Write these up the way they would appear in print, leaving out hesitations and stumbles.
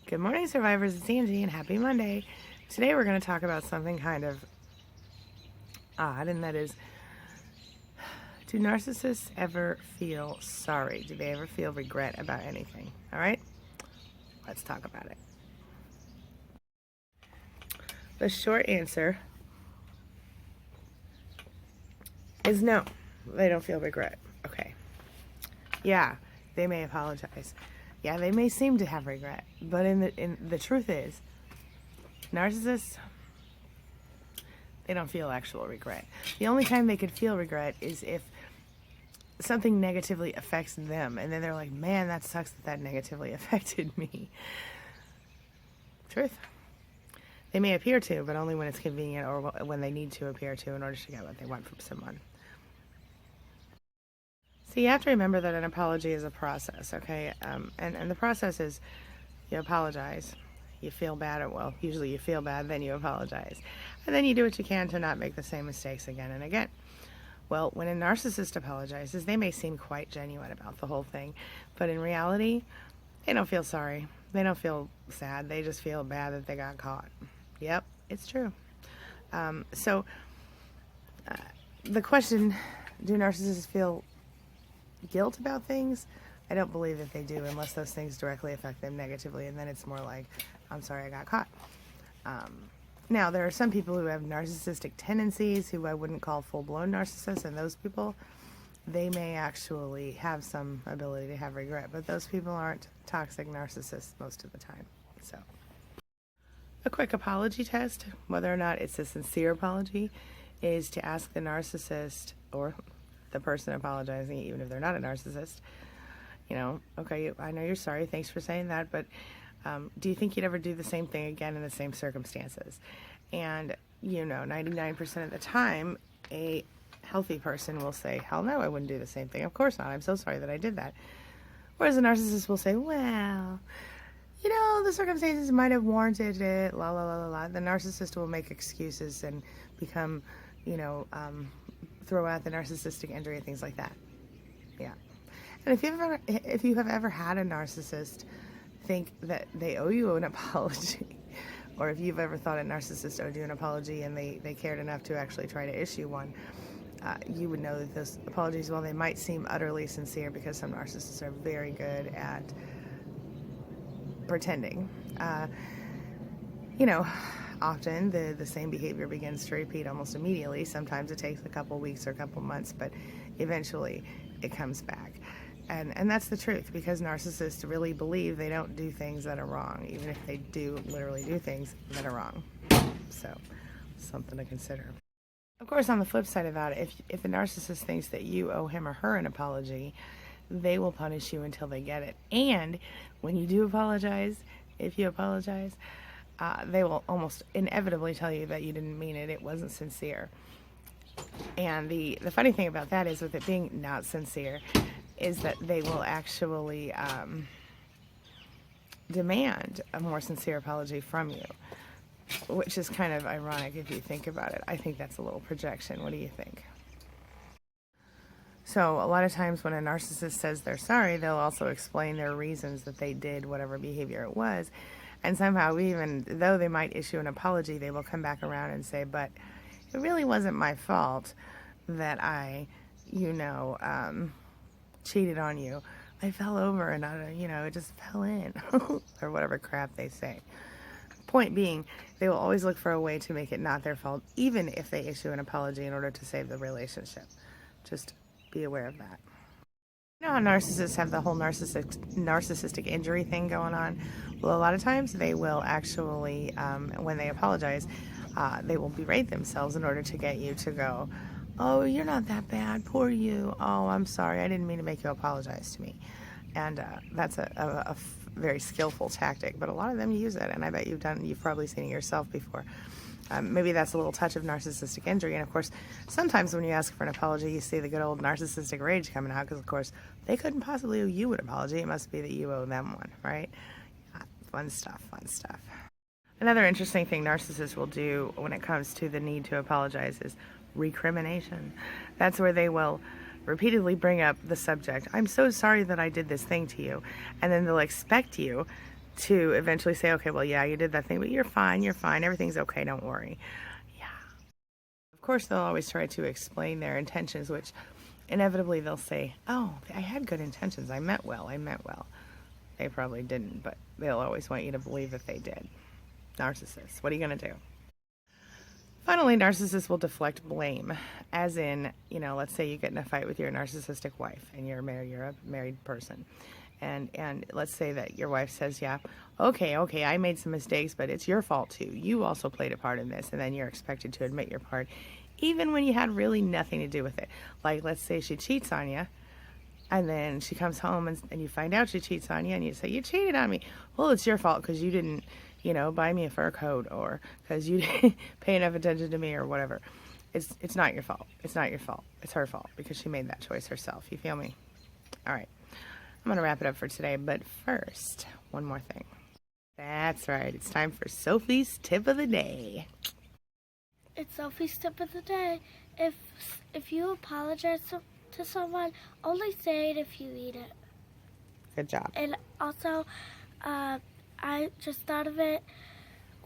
Good morning, survivors. It's Angie, and happy Monday. Today we're going to talk about something kind of odd, and that is, do narcissists ever feel sorry? Do they ever feel regret about anything? All right? Let's talk about it. The short answer is no. They don't feel regret. Okay. Yeah, they may apologize. Yeah, they may seem to have regret, but in the truth is, narcissists, they don't feel actual regret. The only time they could feel regret is if something negatively affects them, and then they're like, man, that sucks that negatively affected me. Truth. They may appear to, but only when it's convenient or when they need to appear to in order to get what they want from someone. So you have to remember that an apology is a process, okay? And the process is you apologize, you feel bad, well, usually you feel bad, then you apologize. And then you do what you can to not make the same mistakes again and again. Well, when a narcissist apologizes, they may seem quite genuine about the whole thing, but in reality, they don't feel sorry. They don't feel sad. They just feel bad that they got caught. Yep, it's true. The question, do narcissists feel guilt about things? I don't believe that they do unless those things directly affect them negatively, and then it's more like, I'm sorry I got caught. Now, there are some people who have narcissistic tendencies who I wouldn't call full-blown narcissists, and those people, they may actually have some ability to have regret, but those people aren't toxic narcissists most of the time. So, a quick apology test, whether or not it's a sincere apology, is to ask the narcissist or the person apologizing, even if they're not a narcissist, okay, I know you're sorry, thanks for saying that, but do you think you'd ever do the same thing again in the same circumstances? And 99% of the time, a healthy person will say, hell no, I wouldn't do the same thing. Of course not. I'm so sorry that I did that. Whereas a narcissist will say, well, the circumstances might have warranted it, la la la la la. The narcissist will make excuses and become, throw out the narcissistic injury and things like that. Yeah. And if you have ever had a narcissist think that they owe you an apology, or if you've ever thought a narcissist owed you an apology and they cared enough to actually try to issue one, you would know that those apologies, while they might seem utterly sincere, because some narcissists are very good at pretending, often the same behavior begins to repeat almost immediately. Sometimes it takes a couple weeks or a couple months, but eventually it comes back. And that's the truth, because narcissists really believe they don't do things that are wrong, even if they do literally do things that are wrong. So, something to consider. Of course, on the flip side of that, if a narcissist thinks that you owe him or her an apology, they will punish you until they get it. And when you do apologize, if you apologize, they will almost inevitably tell you that you didn't mean it, it wasn't sincere. And the funny thing about that is, with it being not sincere, is that they will actually demand a more sincere apology from you, which is kind of ironic if you think about it. I think that's a little projection. What do you think? So a lot of times when a narcissist says they're sorry, they'll also explain their reasons that they did whatever behavior it was. And somehow, even though they might issue an apology, they will come back around and say, but it really wasn't my fault that I, cheated on you. I fell over and it just fell in, or whatever crap they say. Point being, they will always look for a way to make it not their fault, even if they issue an apology in order to save the relationship. Just be aware of that. You know how narcissists have the whole narcissistic injury thing going on? Well, a lot of times they will actually, when they apologize, they will berate themselves in order to get you to go, oh, you're not that bad, poor you, oh, I'm sorry, I didn't mean to make you apologize to me. And that's a very skillful tactic, but a lot of them use it, and I bet you've probably seen it yourself before. Maybe that's a little touch of narcissistic injury, and of course, sometimes when you ask for an apology, you see the good old narcissistic rage coming out, because of course, they couldn't possibly owe you an apology, it must be that you owe them one, right? Fun stuff, fun stuff. Another interesting thing narcissists will do when it comes to the need to apologize is recrimination. That's where they will repeatedly bring up the subject, I'm so sorry that I did this thing to you, and then they'll expect you to eventually say, okay, well, yeah, you did that thing, but you're fine, everything's okay, don't worry. Yeah. Of course, they'll always try to explain their intentions, which inevitably they'll say, oh, I had good intentions, I meant well. They probably didn't, but they'll always want you to believe that they did. Narcissists, what are you going to do? Finally, narcissists will deflect blame, as in, let's say you get in a fight with your narcissistic wife, and you're a married person, and let's say that your wife says, yeah, okay, I made some mistakes, but it's your fault too. You also played a part in this, and then you're expected to admit your part, even when you had really nothing to do with it. Like, let's say she cheats on you, and then she comes home, and you find out she cheats on you, and you say, you cheated on me. Well, it's your fault because you didn't buy me a fur coat, or because you didn't pay enough attention to me, or whatever. It's not your fault. It's not your fault. It's her fault because she made that choice herself. You feel me? All right. I'm going to wrap it up for today, but first, one more thing. That's right. It's time for Sophie's Tip of the Day. It's Sophie's Tip of the Day. If you apologize to someone, only say it if you mean it. Good job. And also, I just thought of it.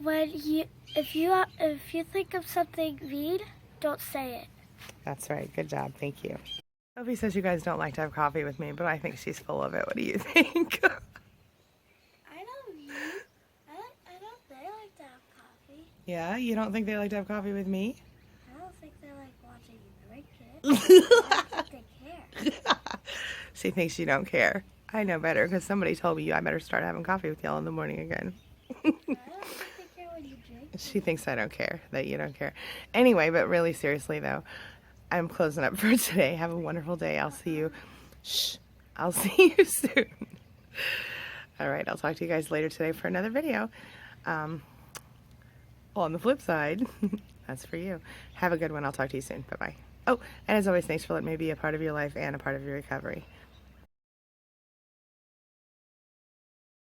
If you think of something mean, don't say it. That's right. Good job. Thank you. Sophie says you guys don't like to have coffee with me, but I think she's full of it. What do you think? I don't think they like to have coffee. Yeah? You don't think they like to have coffee with me? I don't think they like watching you drink it. I don't think they care. She thinks you don't care. I know better because somebody told me I better start having coffee with y'all in the morning again. I don't think they care when you drink. She thinks I don't care, that you don't care. Anyway, but really seriously though, I'm closing up for today. Have a wonderful day. I'll see you. I'll see you soon. All right, I'll talk to you guys later today for another video. Well, on the flip side, that's for you. Have a good one. I'll talk to you soon. Bye-bye. Oh, and as always, thanks for letting me be a part of your life and a part of your recovery.